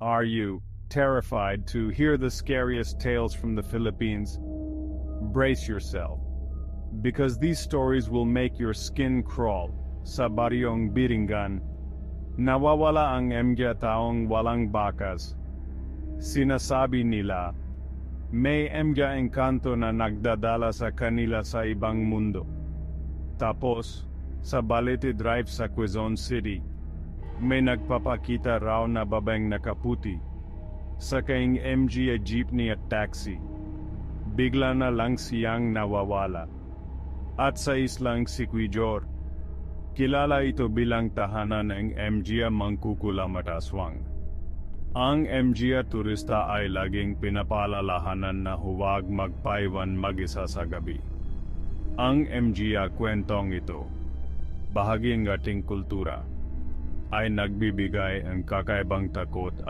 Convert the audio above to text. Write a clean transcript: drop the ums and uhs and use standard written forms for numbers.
Are you terrified to hear the scariest tales from the Philippines? Brace yourself, because these stories will make your skin crawl. Sa Baryong Biringan, nawawala ang mga taong walang bakas. Sinasabi nila, may mga engkanto na nagdadala sa kanila sa ibang mundo. Tapos, sa Balete Drive sa Quezon City, may nagpapakita raw na babaeng nakaputi. Sakaing MG jeepney at taxi. Bigla na lang siyang nawawala. At sa islang Siquijor, kilala ito bilang tahanan ng MG Mangkukulam at Aswang. Ang MG turista ay laging pinapaalalahanan na huwag magpaiwan mag-isa sa gabi. Ang MG kwentong ito, bahagi ng ating kultura, ay nagbibigay ng kakaibang takot